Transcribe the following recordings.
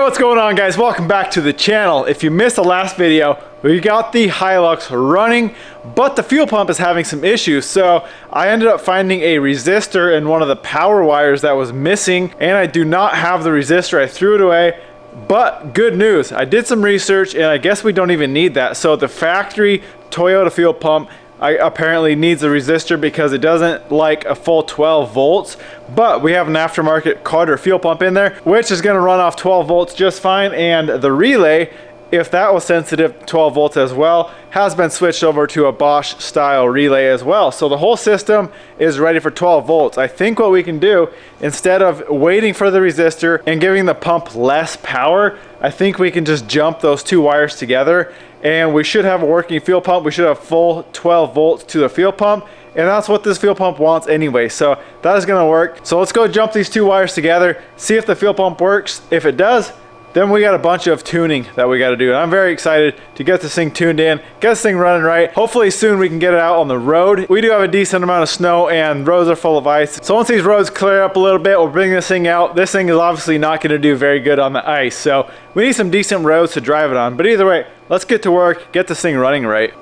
what's going on, guys? Welcome back to the channel. If you missed the last video, we got the Hilux running, but the fuel pump is having some issues. So I ended up finding a resistor in one of the power wires that was missing, and I do not have the resistor. I threw it away. But good news, I did some research and I guess we don't even need that. So the factory Toyota fuel pump apparently needs a resistor because it doesn't like a full 12 volts. But we have an aftermarket Carter fuel pump in there, which is going to run off 12 volts just fine. And the relay, if that was sensitive 12 volts as well, has been switched over to a Bosch style relay as well. So the whole system is ready for 12 volts. I think what we can do, instead of waiting for the resistor and giving the pump less power, I think we can just jump those two wires together and we should have a working fuel pump. We should have full 12 volts to the fuel pump, and that's what this fuel pump wants anyway. So that is gonna work. So let's go jump these two wires together, see if the fuel pump works. If it does, then we got a bunch of tuning that we got to do. And I'm very excited to get this thing tuned in, get this thing running right. Hopefully soon we can get it out on the road. We do have a decent amount of snow and roads are full of ice. So once these roads clear up a little bit, we'll bring this thing out. This thing is obviously not going to do very good on the ice. So we need some decent roads to drive it on. But either way, let's get to work, get this thing running right.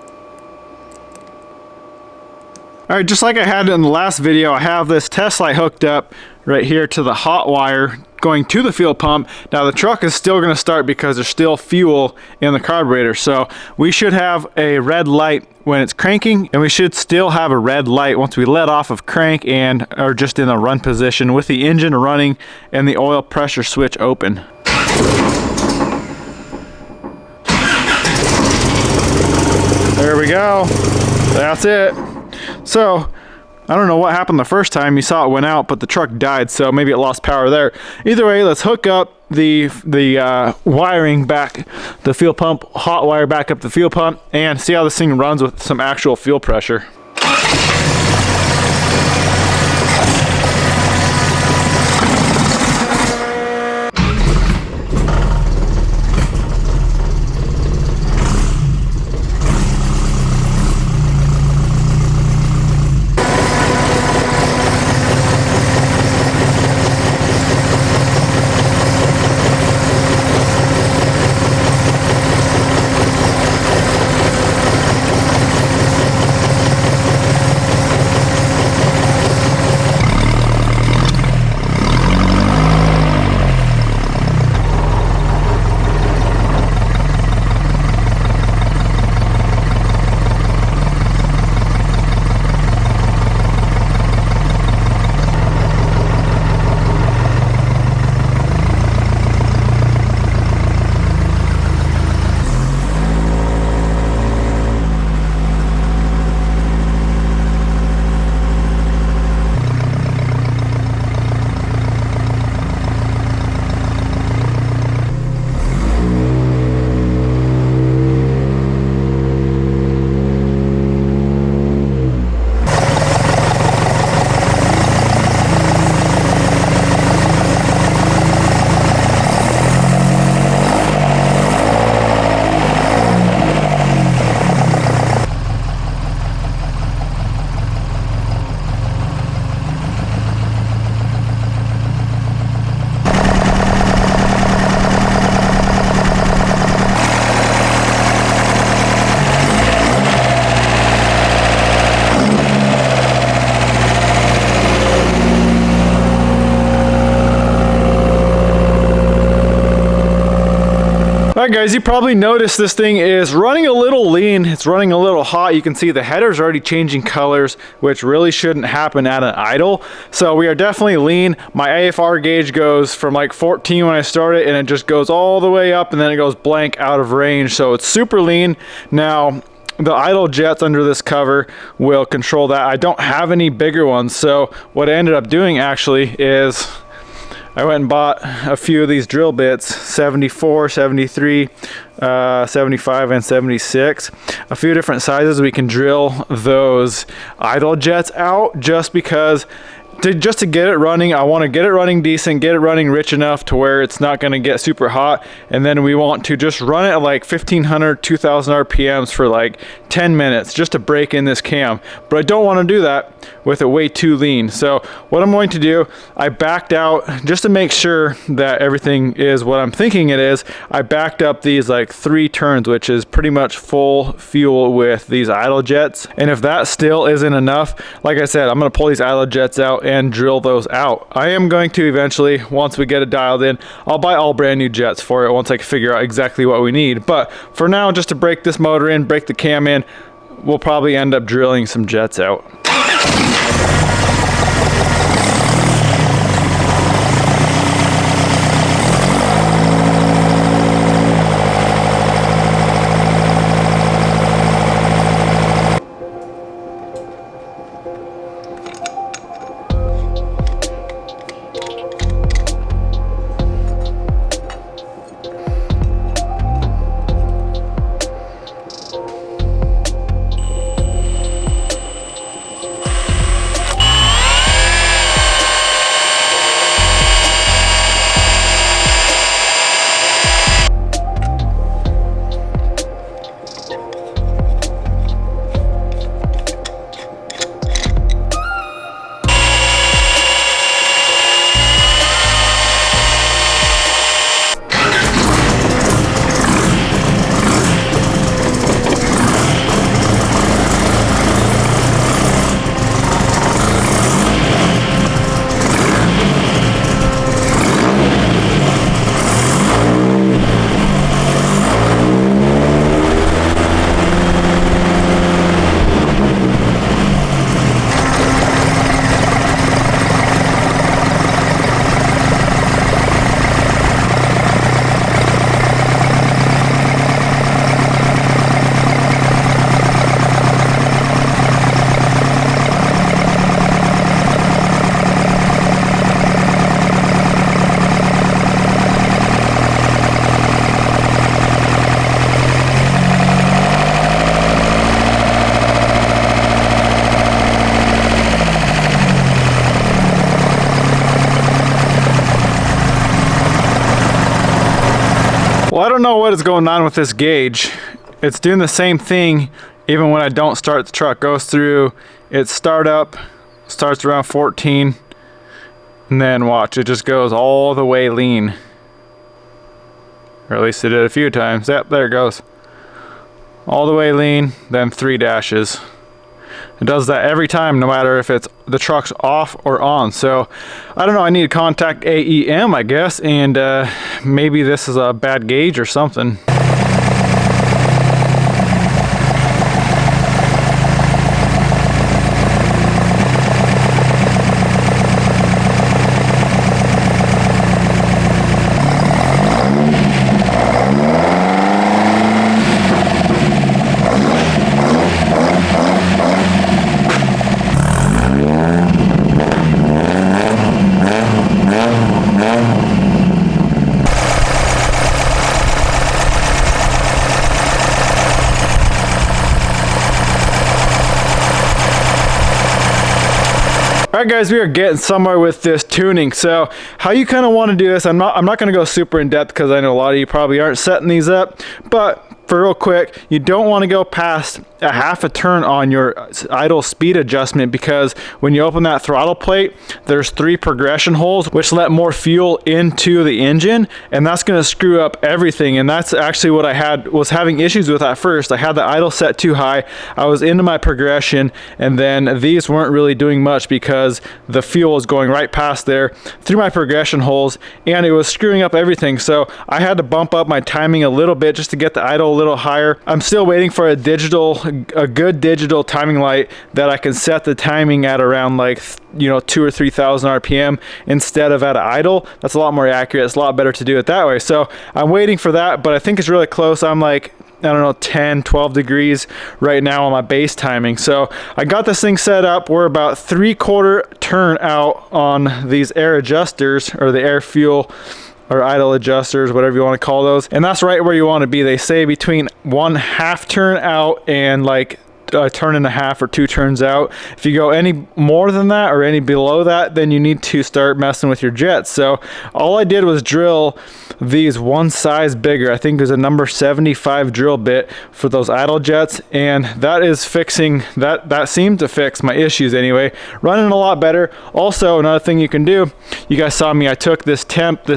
All right, just like I had in the last video, I have this test light hooked up right here to the hot wire going to the fuel pump. Now the truck is still going to start because there's still fuel in the carburetor. So we should have a red light when it's cranking, and we should still have a red light once we let off of crank and are just in a run position with the engine running and the oil pressure switch open. There we go. That's it. So I don't know what happened the first time. You saw it went out, but the truck died, so maybe it lost power there. Either way, let's hook up the wiring back, the fuel pump, hot wire back up the fuel pump, and see how this thing runs with some actual fuel pressure. Alright guys, you probably noticed this thing is running a little lean. It's running a little hot. You can see the header's already changing colors, which really shouldn't happen at an idle. So we are definitely lean. My AFR gauge goes from like 14 when I started, and it just goes all the way up, and then it goes blank out of range. So it's super lean. Now, the idle jets under this cover will control that. I don't have any bigger ones. So what I ended up doing actually is I went and bought a few of these drill bits, 74, 73, 75, and 76. A few different sizes. We can drill those idle jets out just because just to get it running, I want to get it running decent, get it running rich enough to where it's not going to get super hot. And then we want to just run it at like 1500, 2000 RPMs for like 10 minutes just to break in this cam. But I don't want to do that with it way too lean. So what I'm going to do, I backed out just to make sure that everything is what I'm thinking it is. I backed up these like 3 turns, which is pretty much full fuel with these idle jets. And if that still isn't enough, like I said, I'm going to pull these idle jets out and drill those out. I am going to eventually, once we get it dialed in, I'll buy all brand new jets for it once I can figure out exactly what we need. But for now, just to break this motor in, break the cam in, we'll probably end up drilling some jets out. Well, I don't know what is going on with this gauge. It's doing the same thing even when I don't start the truck. Goes through its startup, starts around 14, and then watch, it just goes all the way lean. Or at least it did a few times. Yep, there it goes. All the way lean, then 3 dashes. It does that every time, no matter if it's the truck's off or on. So I don't know, I need to contact AEM, I guess, and maybe this is a bad gauge or something. Alright guys, we are getting somewhere with this tuning. So how you kind of want to do this, I'm not going to go super in depth because I know a lot of you probably aren't setting these up, but for real quick, you don't want to go past a half a turn on your idle speed adjustment, because when you open that throttle plate, there's 3 progression holes which let more fuel into the engine, and that's going to screw up everything. And that's actually what I was having issues with at first. I had the idle set too high, I was into my progression, and then these weren't really doing much because the fuel was going right past there through my progression holes, and it was screwing up everything. So I had to bump up my timing a little bit just to get the idle a little higher. I'm still waiting for a good digital timing light that I can set the timing at around like 2,000 or 3,000 RPM instead of at idle. That's a lot more accurate. It's a lot better to do it that way. So I'm waiting for that, but I think it's really close. I'm like, I don't know, 10, 12 degrees right now on my base timing. So I got this thing set up. We're about 3/4 turn out on these air adjusters, or the air fuel or idle adjusters, whatever you want to call those. And that's right where you want to be. They say between 1/2 turn out and like a turn and a half or 2 turns out. If you go any more than that or any below that, then you need to start messing with your jets. So all I did was drill these one size bigger. I think there's a number 75 drill bit for those idle jets, and that is fixing that seemed to fix my issues anyway. Running a lot better. Also, another thing you can do, you guys saw me, I took this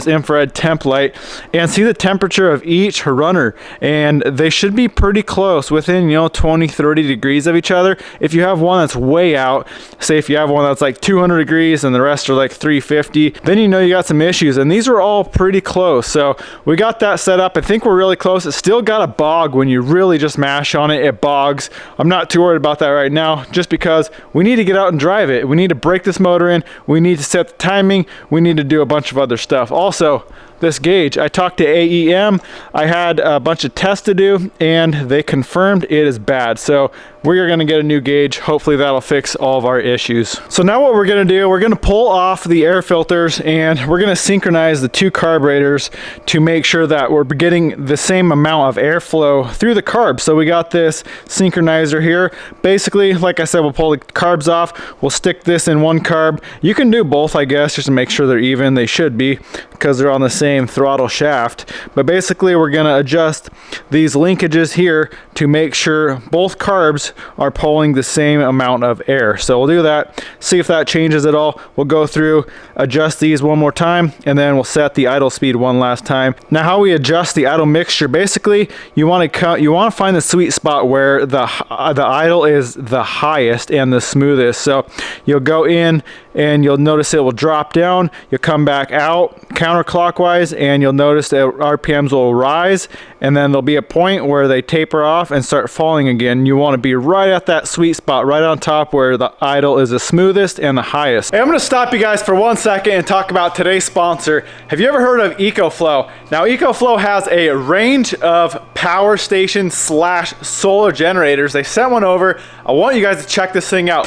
infrared temp light and see the temperature of each runner, and they should be pretty close, within 20-30 degrees of each other. If you have one that's way out, say if you have one that's like 200 degrees and the rest are like 350, then you got some issues, and these are all pretty close. So we got that set up. I think we're really close. It's still got a bog. When you really just mash on it, it bogs. I'm not too worried about that right now, just because we need to get out and drive it. We need to break this motor in. We need to set the timing. We need to do a bunch of other stuff. Also, this gauge, I talked to AEM. I had a bunch of tests to do, and they confirmed it is bad. So we are gonna get a new gauge. Hopefully that'll fix all of our issues. So now what we're gonna do, we're gonna pull off the air filters, and we're gonna synchronize the 2 carburetors to make sure that we're getting the same amount of airflow through the carbs. So we got this synchronizer here. Basically, like I said, we'll pull the carbs off. We'll stick this in one carb. You can do both, I guess, just to make sure they're even. They should be, because they're on the same throttle shaft. But basically, we're gonna adjust these linkages here to make sure both carbs are pulling the same amount of air. So we'll do that, see if that changes at all. We'll go through, adjust these one more time, and then we'll set the idle speed one last time. Now, how we adjust the idle mixture, basically you want to find the sweet spot where the idle is the highest and the smoothest. So you'll go in and you'll notice it will drop down. You'll come back out counterclockwise, and you'll notice that RPMs will rise, and then there'll be a point where they taper off and start falling again. You want to be right at that sweet spot, right on top where the idle is the smoothest and the highest. Hey, I'm going to stop you guys for 1 second and talk about today's sponsor. Have you ever heard of EcoFlow? Now, EcoFlow has a range of power stations / solar generators. They sent one over. I want you guys to check this thing out.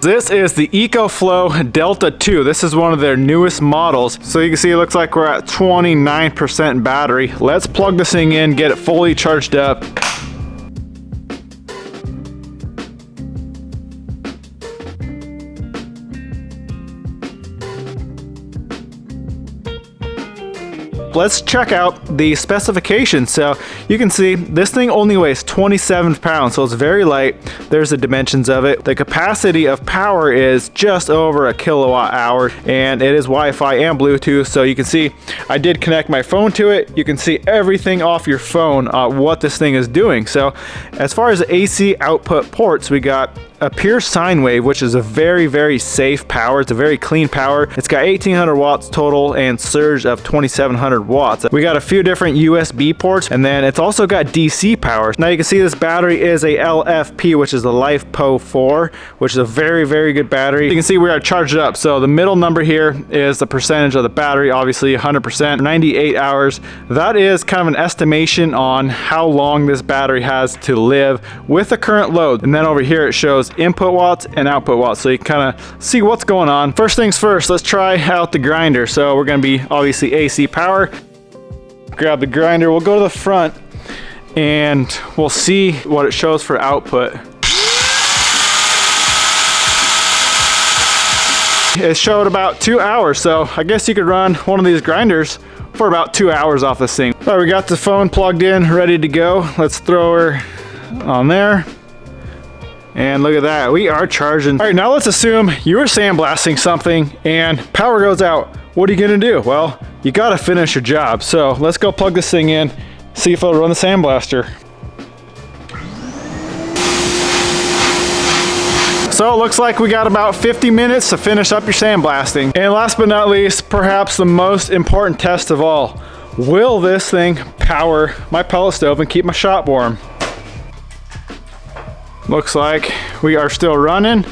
This is the EcoFlow Delta 2. This is one of their newest models. So you can see it looks like we're at 29% battery. Let's plug this thing in, get it fully charged up. Let's check out the specifications. So you can see this thing only weighs 27 pounds, so it's very light. There's the dimensions of it. The capacity of power is just over 1 kilowatt hour, and it is Wi-Fi and Bluetooth. So you can see I did connect my phone to it. You can see everything off your phone, what this thing is doing. So as far as the AC output ports, we got a pure sine wave, which is a very, very safe power. It's a very clean power. It's got 1800 watts total and surge of 2700 watts. We got a few different USB ports, and then it's also got DC power. Now you can see this battery is a LFP, which is the LiFePO 4, which is a very, very good battery. You can see we are charged up. So the middle number here is the percentage of the battery, obviously 100%, 98 hours. That is kind of an estimation on how long this battery has to live with the current load. And then over here it shows input watts and output watts, so you can kind of see what's going on. First things first, let's try out the grinder. So we're going to be obviously AC power. Grab the grinder, we'll go to the front, and we'll see what it shows for output. It showed about 2 hours, so I guess you could run one of these grinders for about 2 hours off this thing. All right, we got the phone plugged in, ready to go. Let's throw her on there. And look at that, we are charging. All right, now let's assume you were sandblasting something and power goes out. What are you gonna do? Well, you gotta finish your job. So let's go plug this thing in, see if it'll run the sandblaster. So it looks like we got about 50 minutes to finish up your sandblasting. And last but not least, perhaps the most important test of all, will this thing power my pellet stove and keep my shop warm? Looks like we are still running.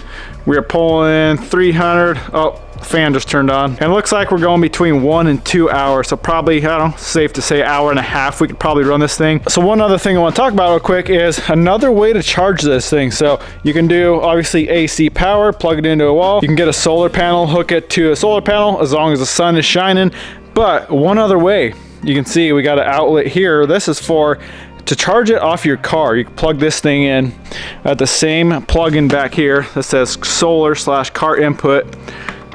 We are pulling 300. Oh, the fan just turned on. And it looks like we're going between 1 and 2 hours. So probably, I don't know, safe to say 1.5 hours. We could probably run this thing. So one other thing I want to talk about real quick is another way to charge this thing. So you can do obviously AC power, plug it into a wall. You can get a solar panel, hook it to a solar panel as long as the sun is shining. But one other way, you can see we got an outlet here. This is for to charge it off your car, you can plug this thing in at the same plug-in back here that says solar/car input.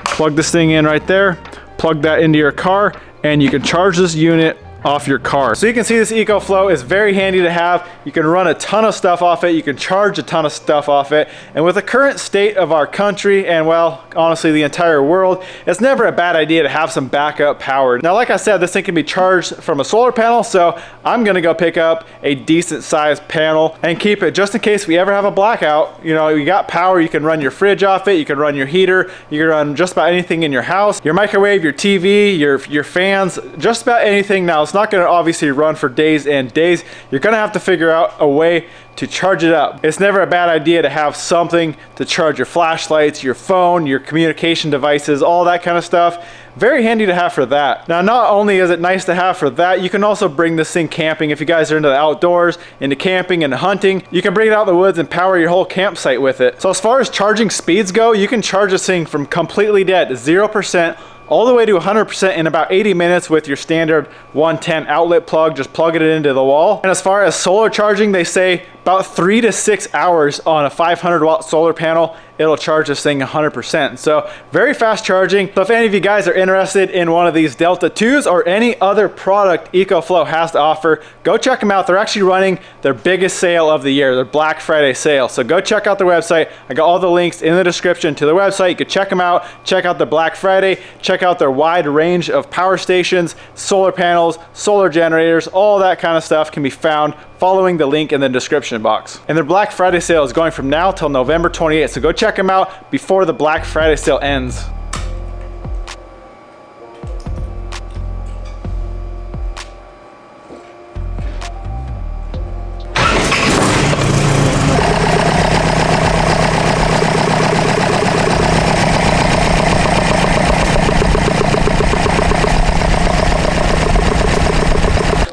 Plug this thing in right there, plug that into your car, and you can charge this unit off your car. So you can see this EcoFlow is very handy to have. You can run a ton of stuff off it. You can charge a ton of stuff off it. And with the current state of our country and, well, honestly the entire world, it's never a bad idea to have some backup power. Now, like I said, this thing can be charged from a solar panel, so I'm gonna go pick up a decent sized panel and keep it just in case we ever have a blackout. You know, you got power, you can run your fridge off it, you can run your heater, you can run just about anything in your house, your microwave, your TV, your fans, just about anything. Now, it's not going to obviously run for days and days. You're going to have to figure out a way to charge it up. It's never a bad idea to have something to charge your flashlights, your phone, your communication devices, all that kind of stuff. Very handy to have for that. Now, not only is it nice to have for that, you can also bring this thing camping. If you guys are into the outdoors, into camping and hunting, you can bring it out in the woods and power your whole campsite with it. So as far as charging speeds go, you can charge this thing from completely dead to 0% all the way to 100% in about 80 minutes with your standard 110 outlet plug. Just plug it into the wall. And as far as solar charging, they say about 3 to 6 hours on a 500 watt solar panel, it'll charge this thing 100%. So very fast charging. So if any of you guys are interested in one of these Delta 2s or any other product EcoFlow has to offer, go check them out. They're actually running their biggest sale of the year, their Black Friday sale. So go check out their website. I got all the links in the description to their website. You can check them out, check out the Black Friday, check out their wide range of power stations, solar panels, solar generators, all that kind of stuff can be found following the link in the description box. And their Black Friday sale is going from now till November 28th. So go check them out before the Black Friday sale ends.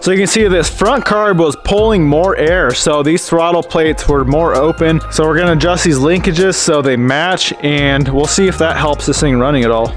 So you can see this front carb was pulling more air, so these throttle plates were more open. So we're gonna adjust these linkages so they match, and we'll see if that helps this thing running at all.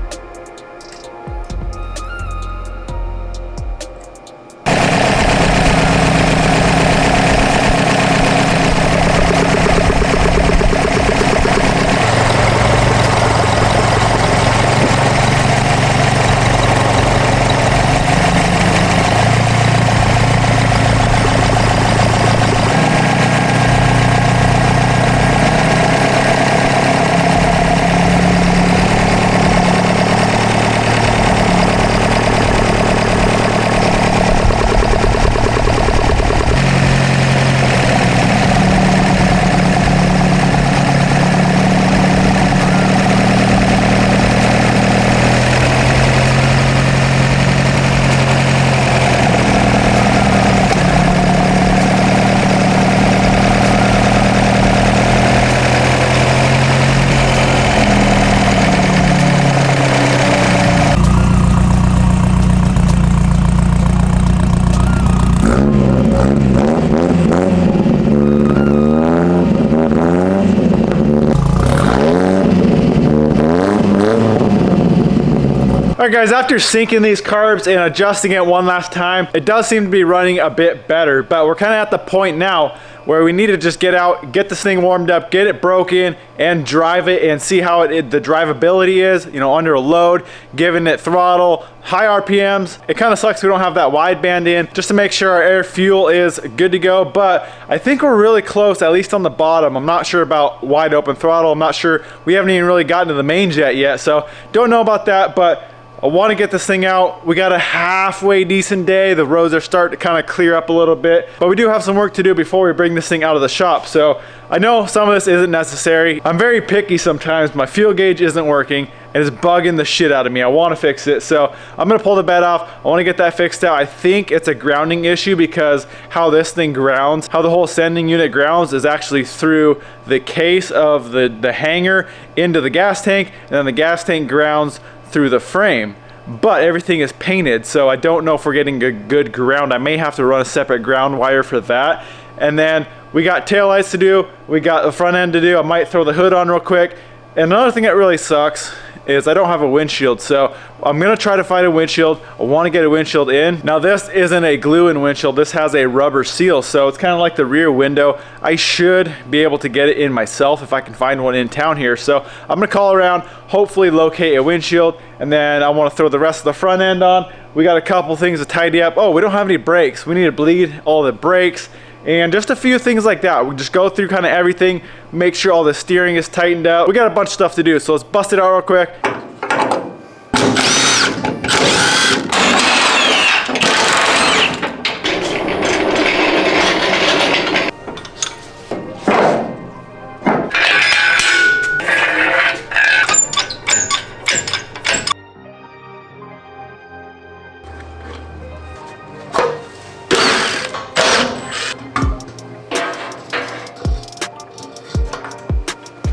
Alright guys, after syncing these carbs and adjusting it one last time, it does seem to be running a bit better, but we're kind of at the point now where we need to just get out, get this thing warmed up, get it broken, and drive it and see how the drivability is, you know, under a load, giving it throttle, high RPMs. It kind of sucks we don't have that wideband in, just to make sure our air fuel is good to go, but I think we're really close, at least on the bottom. I'm not sure about wide open throttle. I'm not sure, we haven't even really gotten to the mains yet, so don't know about that, but I want to get this thing out. We got a halfway decent day. The roads are starting to kind of clear up a little bit, but we do have some work to do before we bring this thing out of the shop. So I know some of this isn't necessary. I'm very picky sometimes. My fuel gauge isn't working and it's bugging the shit out of me. I want to fix it. So I'm going to pull the bed off. I want to get that fixed out. I think it's a grounding issue because how this thing grounds, how the whole sending unit grounds is actually through the case of the hanger into the gas tank, and then the gas tank grounds through the frame, but everything is painted, so I don't know if we're getting a good ground. I may have to run a separate ground wire for that. And then we got taillights to do, we got the front end to do. I might throw the hood on real quick. And another thing that really sucks is I don't have a windshield, so I'm gonna try to find a windshield. I wanna get a windshield in. Now this isn't a glue-in windshield, this has a rubber seal, so it's kind of like the rear window. I should be able to get it in myself if I can find one in town here. So I'm gonna call around, hopefully locate a windshield, and then I wanna throw the rest of the front end on. We got a couple things to tidy up. Oh, we don't have any brakes. We need to bleed all the brakes and just a few things like that. We just go through kind of everything, make sure all the steering is tightened out. We got a bunch of stuff to do, so let's bust it out real quick.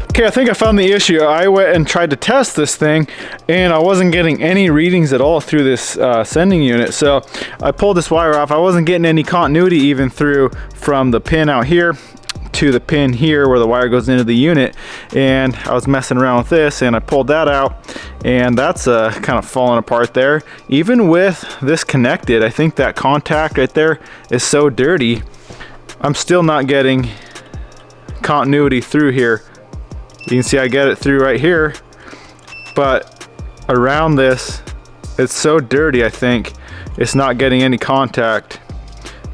Okay, I think I found the issue. I went and tried to test this thing and I wasn't getting any readings at all through this sending unit. So I pulled this wire off. I wasn't getting any continuity even through from the pin out here to the pin here where the wire goes into the unit. And I was messing around with this and I pulled that out and that's kind of falling apart there. Even with this connected, I think that contact right there is so dirty. I'm still not getting continuity through here. You can see I get it through right here, but around this, it's so dirty, I think, it's not getting any contact.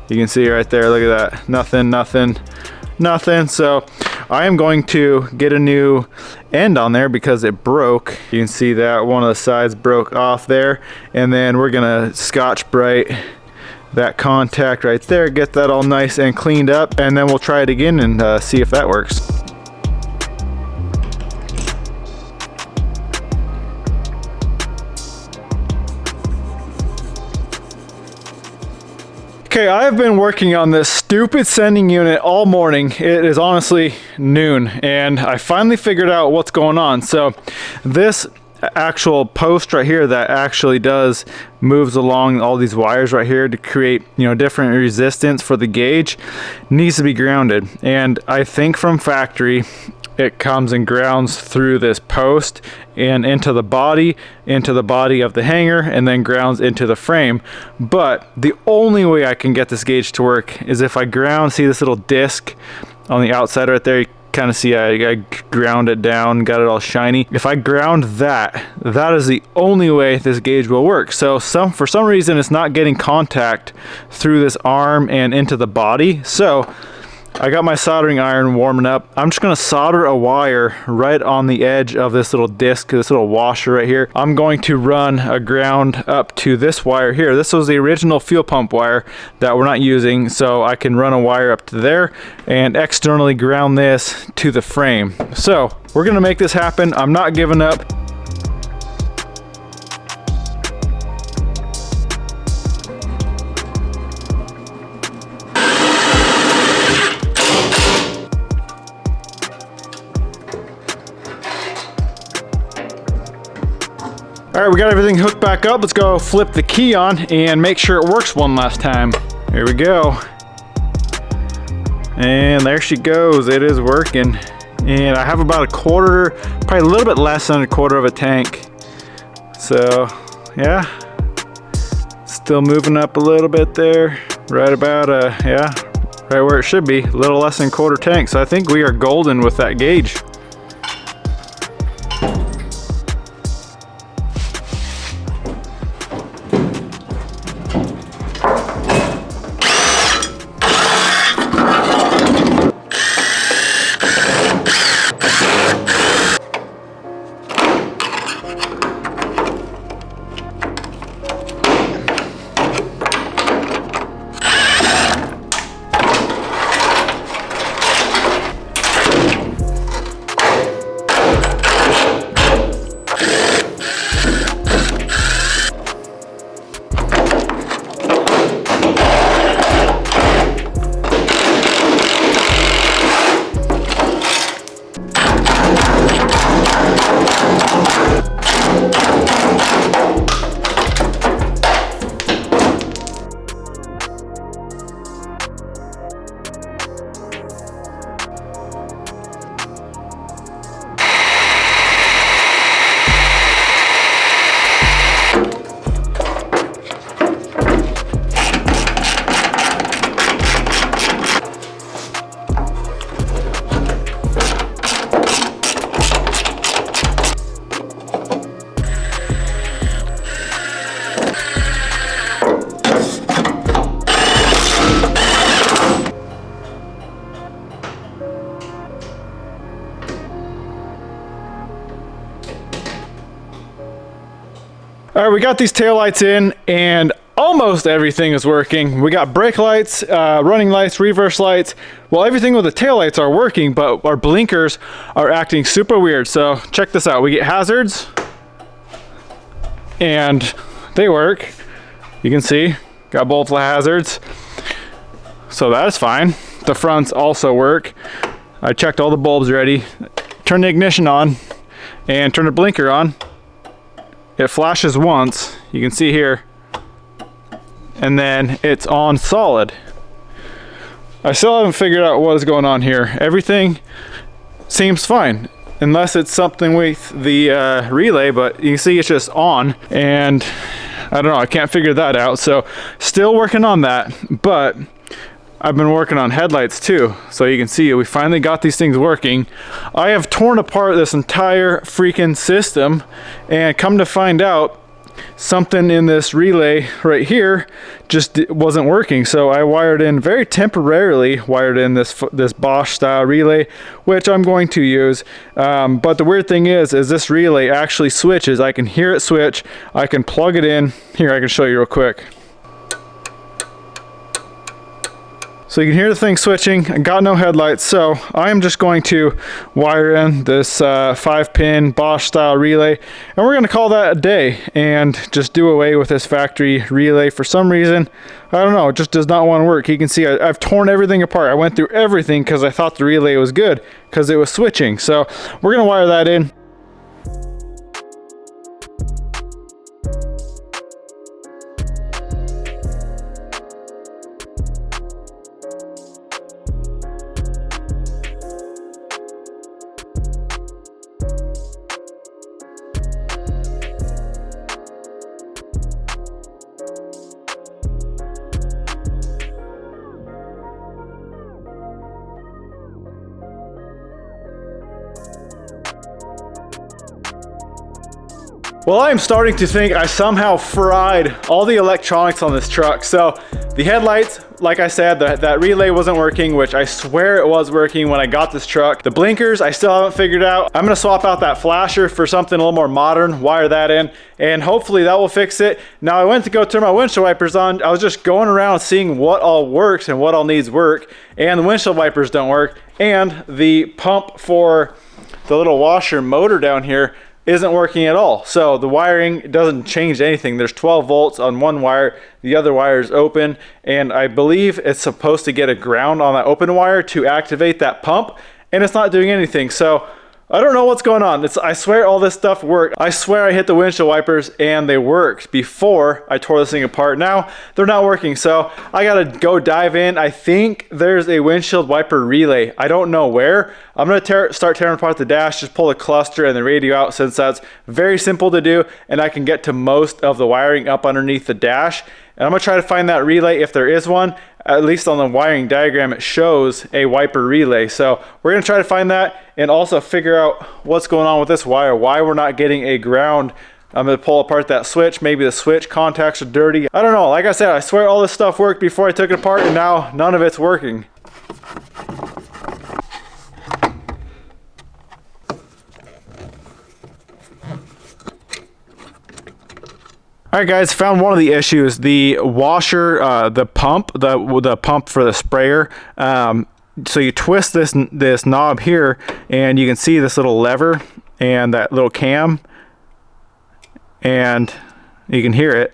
You can see right there, look at that, nothing, nothing, nothing. So I am going to get a new end on there because it broke. You can see that one of the sides broke off there, and then we're gonna Scotch-Brite that contact right there, get that all nice and cleaned up, and then we'll try it again and see if that works. Okay, I've been working on this stupid sending unit all morning. It is honestly noon and I finally figured out what's going on. So this actual post right here that actually does moves along all these wires right here to create, you know, different resistance for the gauge needs to be grounded. And I think from factory it comes and grounds through this post and into the body of the hanger, and then grounds into the frame. But the only way I can get this gauge to work is if I ground, see this little disc on the outside right there, you kind of see I ground it down, got it all shiny. If I ground that, that is the only way this gauge will work. So for some reason it's not getting contact through this arm and into the body. So I got my soldering iron warming up. I'm just gonna solder a wire right on the edge of this little disc, this little washer right here. I'm going to run a ground up to this wire here. This was the original fuel pump wire that we're not using, so I can run a wire up to there and externally ground this to the frame. So we're gonna make this happen. I'm not giving up. All right, we got everything hooked back up. Let's go flip the key on and make sure it works one last time. Here we go. And there she goes, it is working. And I have about a quarter, probably a little bit less than a quarter of a tank. So yeah, still moving up a little bit there. Right about, yeah, right where it should be, a little less than a quarter tank. So I think we are golden with that gauge. right, we got these taillights in and almost everything is working. We got brake lights, running lights, reverse lights. Well, everything with the taillights are working, but our blinkers are acting super weird. So check this out. We get hazards and they work. You can see, got both the hazards. So that is fine. The fronts also work. I checked all the bulbs ready. Turn the ignition on and turn the blinker on. It flashes once, you can see here, and then it's on solid. I still haven't figured out what is going on here. Everything seems fine, unless it's something with the relay, but you can see it's just on, and I don't know, I can't figure that out. So still working on that, but I've been working on headlights too. So you can see we finally got these things working. I have torn apart this entire freaking system, and come to find out, something in this relay right here just wasn't working. So I wired in, very temporarily wired in this Bosch style relay, which I'm going to use. But the weird thing is this relay actually switches. I can hear it switch. I can plug it in. Here, I can show you real quick. So you can hear the thing switching. I got no headlights, so I'm just going to wire in this 5-pin Bosch style relay, and we're going to call that a day and just do away with this factory relay. For some reason, I don't know, it just does not want to work. You can see I've torn everything apart. I went through everything because I thought the relay was good because it was switching. So we're going to wire that in. Well, I'm starting to think I somehow fried all the electronics on this truck. So the headlights, like I said, that relay wasn't working, which I swear it was working when I got this truck. The blinkers, I still haven't figured out. I'm gonna swap out that flasher for something a little more modern, wire that in, and hopefully that will fix it. Now I went to go turn my windshield wipers on. I was just going around seeing what all works and what all needs work, and the windshield wipers don't work, and the pump for the little washer motor down here isn't working at all. So the wiring doesn't change anything. There's 12 volts on one wire, the other wire is open, and I believe it's supposed to get a ground on that open wire to activate that pump, and it's not doing anything. So I don't know what's going on. I swear all this stuff worked. I swear I hit the windshield wipers and they worked before I tore this thing apart. Now they're not working, so I gotta go dive in. I think there's a windshield wiper relay. I don't know where. I'm gonna start tearing apart the dash, just pull the cluster and the radio out, since that's very simple to do, and I can get to most of the wiring up underneath the dash. And I'm gonna try to find that relay if there is one. At least on the wiring diagram it shows a wiper relay. So we're gonna try to find that and also figure out what's going on with this wire, why we're not getting a ground. I'm gonna pull apart that switch. Maybe the switch contacts are dirty. I don't know. Like I said, I swear all this stuff worked before I took it apart, and now none of it's working. All right, guys, found one of the issues. The washer, the pump for the sprayer. So you twist this knob here, and you can see this little lever and that little cam, and you can hear it.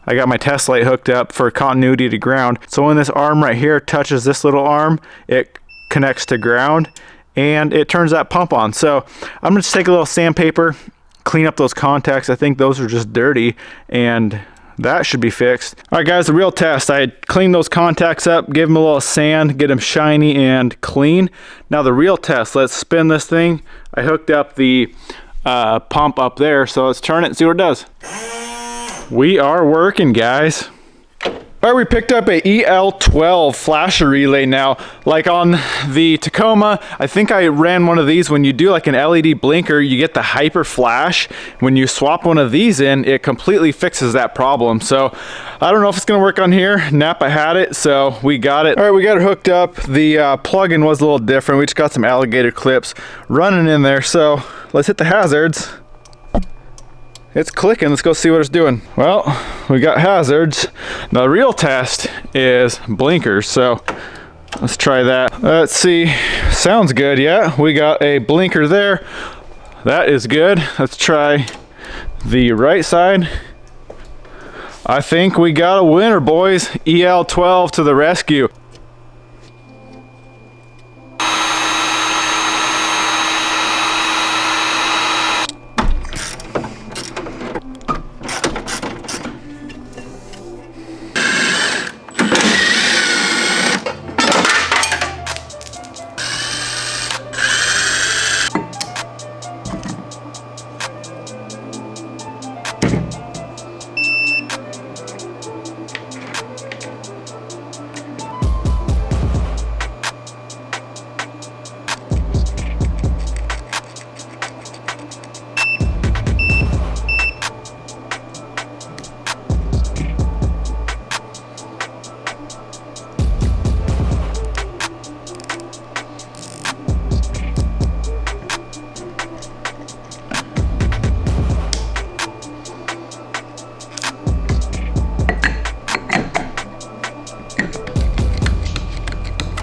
I got my test light hooked up for continuity to ground. So when this arm right here touches this little arm, it connects to ground, and it turns that pump on. So I'm gonna just take a little sandpaper, clean up those contacts. I think those are just dirty, and that should be fixed. All right, guys, the real test. I cleaned those contacts up, give them a little sand, get them shiny and clean. Now the real test, let's spin this thing. I hooked up the pump up there, so let's turn it and see what it does. We are working, guys. All right, we picked up a EL12 flasher relay now. Like on the Tacoma, I think I ran one of these. When you do like an LED blinker, you get the hyper flash. When you swap one of these in, it completely fixes that problem. So I don't know if it's gonna work on here. Napa had it, so we got it. All right, we got it hooked up. The plug-in was a little different. We just got some alligator clips running in there. So let's hit the hazards. It's clicking. Let's go see what it's doing. Well, we got hazards. The real test is blinkers. So let's try that. Let's see. Sounds good. Yeah, we got a blinker there. That is good. Let's try the right side. I think we got a winner, boys. EL12 to the rescue.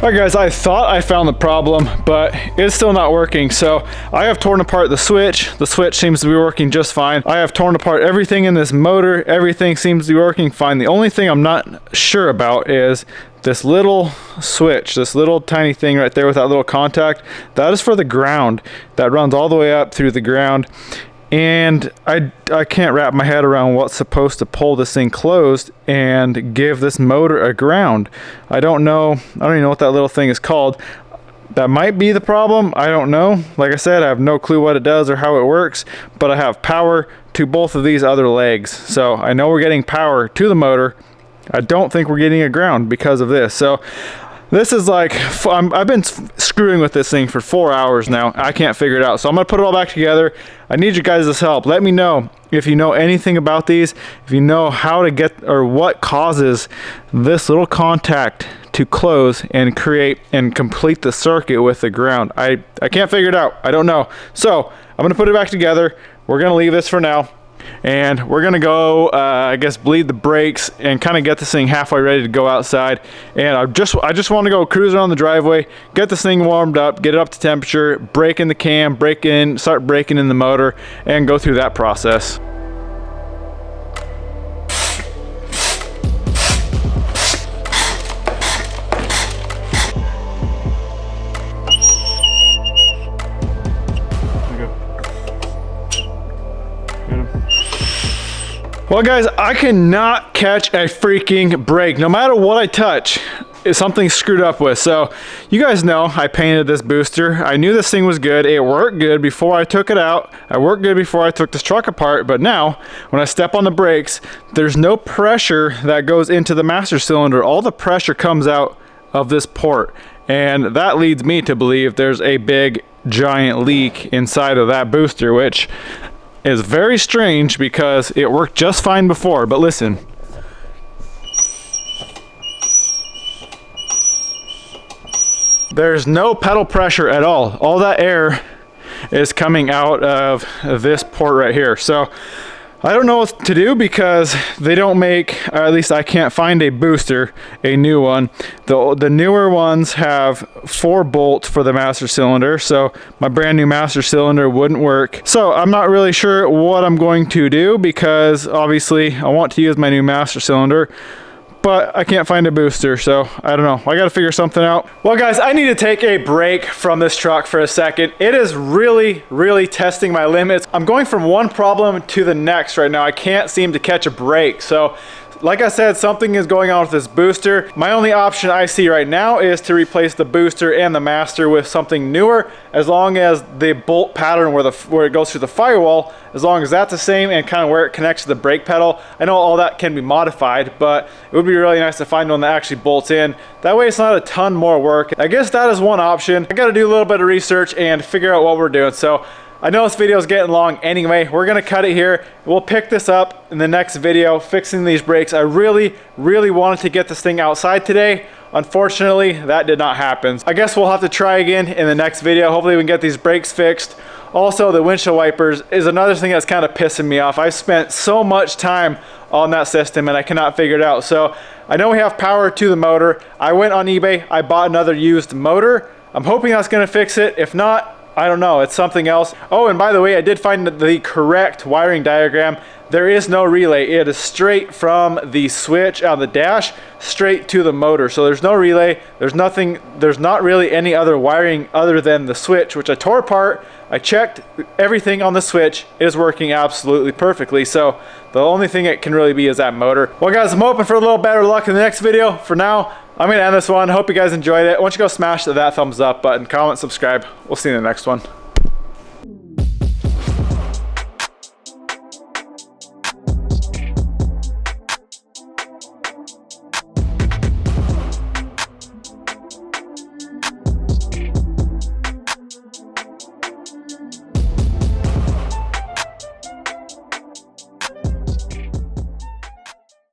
Alright guys, I thought I found the problem, but it's still not working. So I have torn apart the switch. The switch seems to be working just fine. I have torn apart everything in this motor. Everything seems to be working fine. The only thing I'm not sure about is this little switch, this little tiny thing right there with that little contact. That is for the ground. That runs all the way up through the ground. And I can't wrap my head around what's supposed to pull this thing closed and give this motor a ground. I don't even know what that little thing is called. That might be the problem. I don't know. Like I said, I have no clue what it does or how it works, but I have power to both of these other legs. So I know we're getting power to the motor. I don't think we're getting a ground because of this. So this is like, I've been screwing with this thing for 4 hours now. I can't figure it out. So I'm gonna put it all back together. I need you guys' help. Let me know if you know anything about these, if you know how to get, or what causes this little contact to close and create and complete the circuit with the ground. I can't figure it out. I don't know. So I'm gonna put it back together. We're gonna leave this for now. And we're gonna go, I guess, bleed the brakes and kind of get this thing halfway ready to go outside. And I just want to go cruise around the driveway, get this thing warmed up, get it up to temperature, break in the cam, start breaking in the motor, and go through that process. Well guys, I cannot catch a freaking brake. No matter what I touch, something's screwed up with. So you guys know I painted this booster. I knew this thing was good. It worked good before I took it out. I worked good before I took this truck apart. But now when I step on the brakes, there's no pressure that goes into the master cylinder. All the pressure comes out of this port. And that leads me to believe there's a big giant leak inside of that booster, which is very strange because it worked just fine before. But listen, there's no pedal pressure at all. All that air is coming out of this port right here. So I don't know what to do because they don't make, or at least I can't find a booster, a new one. The newer ones have 4 bolts for the master cylinder, so my brand new master cylinder wouldn't work. So I'm not really sure what I'm going to do because obviously I want to use my new master cylinder, but I can't find a booster, so I don't know. I gotta figure something out. Well guys, I need to take a break from this truck for a second. It is really testing my limits. I'm going from one problem to the next right now. I can't seem to catch a break. So like I said, something is going on with this booster. My only option I see right now is to replace the booster and the master with something newer, as long as the bolt pattern where it goes through the firewall, as long as that's the same and kind of where it connects to the brake pedal. I know all that can be modified, but it would be really nice to find one that actually bolts in. That way it's not a ton more work. I guess that is one option. I gotta do a little bit of research and figure out what we're doing. So I know this video is getting long anyway. We're gonna cut it here. We'll pick this up in the next video, fixing these brakes. I really wanted to get this thing outside today. Unfortunately, that did not happen. I guess we'll have to try again in the next video. Hopefully we can get these brakes fixed. Also, the windshield wipers is another thing that's kind of pissing me off. I've spent so much time on that system and I cannot figure it out. So I know we have power to the motor. I went on eBay, I bought another used motor. I'm hoping that's gonna fix it. If not, I don't know, it's something else. Oh, and by the way, I did find the correct wiring diagram. There is no relay. It is straight from the switch on the dash straight to the motor. So there's no relay. There's nothing, there's not really any other wiring other than the switch, which I tore apart. I checked everything on the switch. It is working absolutely perfectly. So the only thing it can really be is that motor. Well guys, I'm hoping for a little better luck in the next video. For now, I'm gonna end this one. Hope you guys enjoyed it. Why don't you go smash that thumbs up button, comment, subscribe. We'll see you in the next one.